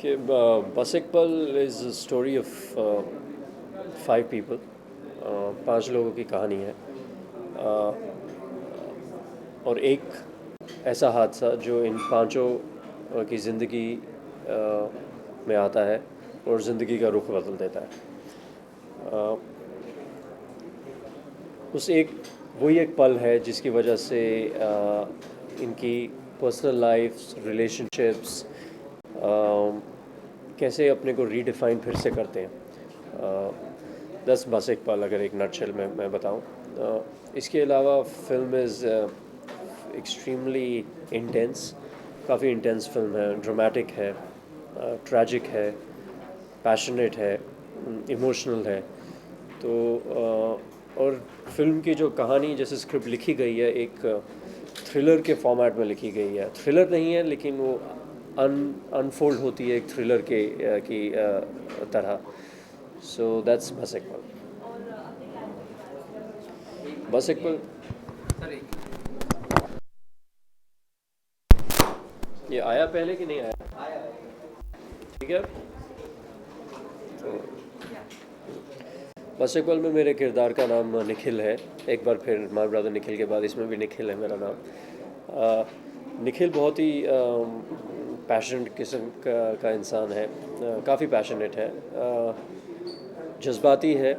कि बस is story of 5 people, 5 लोगों की कहानी है। और एक ऐसा हादसा जो इन पांचों की ज़िंदगी में आता है और ज़िंदगी का रुख बदल देता है। अ, उस एक वही एक पल है जिसकी वजह से इनकी पर्सनल लाइफ्स, रिलेशनशिप्स कैसे अपने को रीडिफाइन फिर से करते हैं। 10 बस एक पल अगर एक नटशेल में मैं बताऊं। इसके अलावा फिल्म इज़ एक्सट्रीमली इंटेंस, काफ़ी इंटेंस फिल्म है, ड्रामेटिक है, ट्रैजिक है, पैशनेट है, इमोशनल है। तो और फिल्म की जो कहानी जैसे स्क्रिप्ट लिखी गई है, एक थ्रिलर के फॉर्मेट में लिखी गई है। थ्रिलर नहीं है लेकिन वो अनफोल्ड होती है एक थ्रिलर के की तरह। सो दैट्स बस एक पल। बस एक पल ये आया पहले कि नहीं आया? ठीक है। तो बस एक पल में मेरे किरदार का नाम निखिल है। एक बार फिर माय ब्रदर निखिल के बाद इसमें भी निखिल है मेरा नाम। निखिल बहुत ही पैशनेट किस्म का इंसान है, काफ़ी पैशनेट है, जज्बाती है,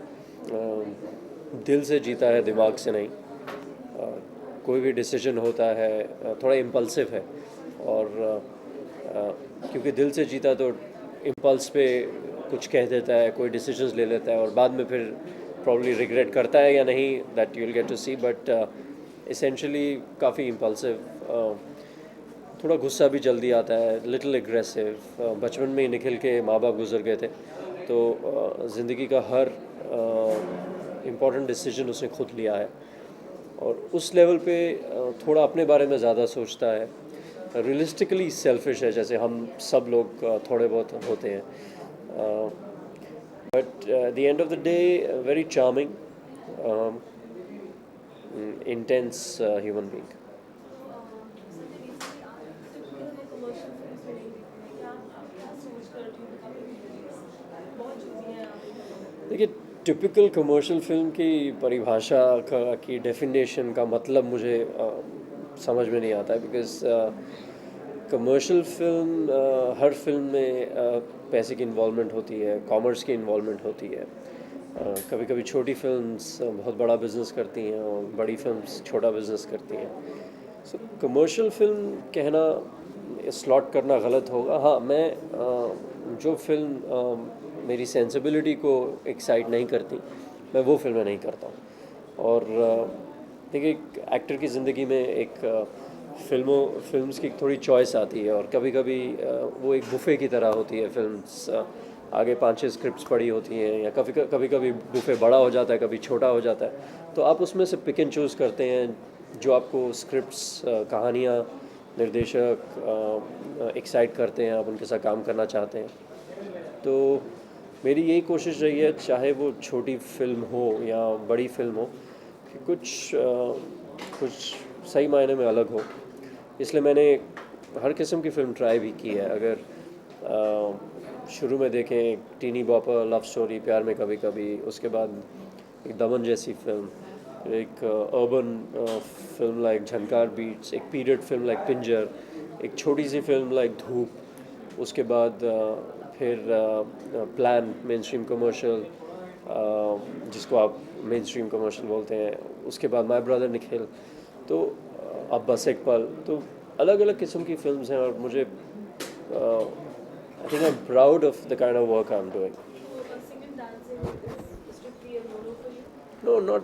दिल से जीता है, दिमाग से नहीं। कोई भी डिसीजन होता है थोड़ा इम्पल्सिव है, और क्योंकि दिल से जीता तो इम्पल्स पे कुछ कह देता है, कोई डिसीजंस ले लेता है और बाद में फिर प्रॉब्ली रिग्रेट करता है या नहीं, that you will get to see. But essentially काफ़ी इम्पल्सिव, थोड़ा गुस्सा भी जल्दी आता है, लिटिल एग्रेसिव। बचपन में ही निखिल के माँ बाप गुजर गए थे, तो ज़िंदगी का हर इम्पॉर्टेंट डिसीजन उसने खुद लिया है, और उस लेवल पे थोड़ा अपने बारे में ज़्यादा सोचता है। रियलिस्टिकली सेल्फिश है, जैसे हम सब लोग थोड़े बहुत होते हैं, but the end of the day very charming, intense human being. देखिए, टिपिकल कमर्शियल फिल्म की परिभाषा की डेफिनेशन का मतलब मुझे समझ में नहीं आता है, because commercial film, her film में पैसे की इन्वॉल्वमेंट होती है, कॉमर्स की इन्वॉल्वमेंट होती है। कभी कभी छोटी फिल्म्स बहुत बड़ा बिजनेस करती हैं और बड़ी फिल्म्स छोटा बिजनेस करती हैं। सो कमर्शियल फिल्म कहना, स्लॉट करना गलत होगा। हाँ, मैं जो फिल्म मेरी सेंसिबिलिटी को एक्साइट नहीं करती, मैं वो फिल्में नहीं करता हूँ। और देखिए, एक एक्टर की ज़िंदगी में एक फिल्म्स की थोड़ी चॉइस आती है, और कभी कभी वो एक बुफ़े की तरह होती है फिल्म्स। आगे 5-6 स्क्रिप्ट्स पड़ी होती हैं, या कभी कभी बुफ़े बड़ा हो जाता है, कभी छोटा हो जाता है, तो आप उसमें से पिक एंड चूज़ करते हैं जो आपको स्क्रिप्ट्स, कहानियाँ, निर्देशक एक्साइट करते हैं, आप उनके साथ काम करना चाहते हैं। तो मेरी यही कोशिश रही है, चाहे वो छोटी फिल्म हो या बड़ी फिल्म हो, कि कुछ सही मायने में अलग हो। इसलिए मैंने हर किस्म की फ़िल्म ट्राई भी की है। अगर शुरू में देखें, एक टीनी बॉपर लव स्टोरी, प्यार में कभी कभी, उसके बाद एक दमन जैसी फिल्म, एक अर्बन फिल्म लाइक झनकार बीट्स, एक पीरियड फिल्म लाइक पिंजर, एक छोटी सी फिल्म लाइक धूप, उसके बाद फिर प्लान, मेन स्ट्रीम कमर्शियल, जिसको आप मेन स्ट्रीम कमर्शियल बोलते हैं, उसके बाद माय ब्रदर निखिल, तो अब बस एक पल। तो अलग अलग किस्म की फिल्म्स हैं, और मुझे I think I am proud of the kind of work I am doing. No,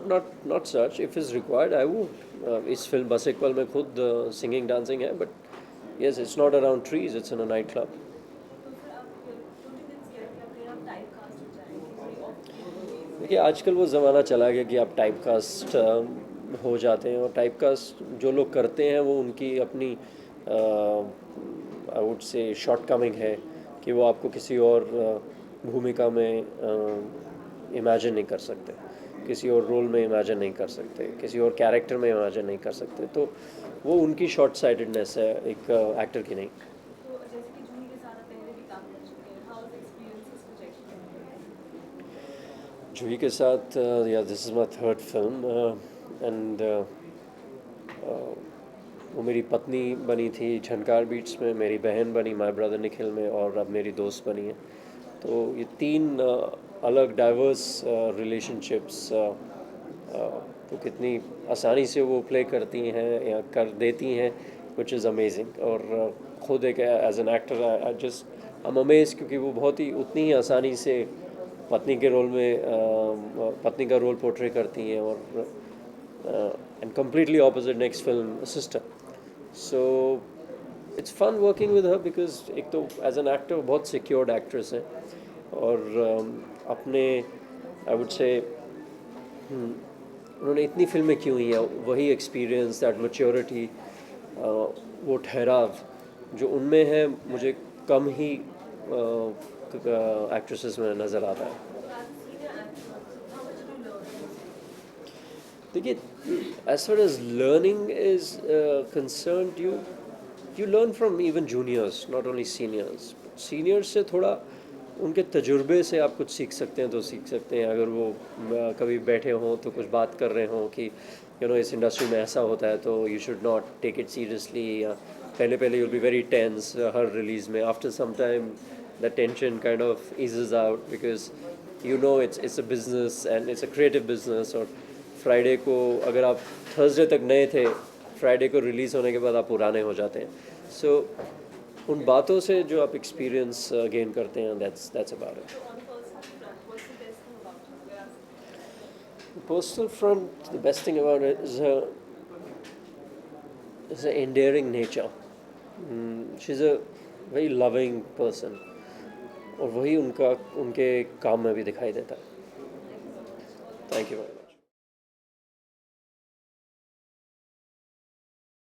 not such. If is required I would. इस फिल्म बस एक पल में खुद सिंगिंग डांसिंग है, but yes, it's not around trees, it's in a night club. देखिए, आजकल वो ज़माना चला गया कि आप टाइप कास्ट हो जाते हैं, और टाइप कास्ट जो लोग करते हैं वो उनकी अपनी I would say short coming है, कि वो आपको किसी और भूमिका में इमेजिन नहीं कर सकते, किसी और रोल में इमेजिन नहीं कर सकते, किसी और कैरेक्टर में इमेजिन नहीं कर सकते। तो वो उनकी शॉर्ट साइटेडनेस है, एक एक्टर की नहीं। जूही के साथ या this is my third film and वो मेरी पत्नी बनी थी झनकार बीट्स में, मेरी बहन बनी माय ब्रदर निखिल में, और अब मेरी दोस्त बनी है। तो ये तीन अलग डाइवर्स रिलेशनशिप्स तो कितनी आसानी से वो प्ले करती हैं या कर देती हैं, विच इज़ अमेजिंग। और ख़ुद एक as an actor I just I am amaze, क्योंकि वो बहुत ही उतनी ही आसानी से पत्नी के रोल में पत्नी का रोल पोर्ट्रे करती हैं, और and completely opposite next film sister. So it's fun working with her, because एक तो एज एन एक्टर बहुत सिक्योर्ड एक्ट्रेस है, और अपने आई वुड से उन्होंने इतनी फिल्में की हुई हैं, वही एक्सपीरियंस, दैट मैच्योरिटी, वो ठहराव जो उनमें है, मुझे कम ही एक्ट्रेसेस में नज़र आता है। देखिए, as far as learning is concern, you learn from even juniors, not only seniors. Seniors से थोड़ा उनके तजुर्बे से आप कुछ सीख सकते हैं, तो सीख सकते हैं। अगर वो कभी बैठे हों तो कुछ बात कर रहे हों कि इस इंडस्ट्री में ऐसा होता है, तो you should not take it seriously, या पहले you will be very tense हर रिलीज़ में। After some time the tension kind of eases out, because it's a business and it's a creative business. और फ्राइडे को अगर आप Thursday तक नए थे, फ्राइडे को रिलीज़ होने के बाद आप पुराने हो जाते हैं। सो उन बातों से जो आप एक्सपीरियंस गेन करते हैं, that's about it. Personal front, the best thing about it is her endearing nature. She's a very loving person, और वही उनके काम में भी दिखाई देता है। Thank you.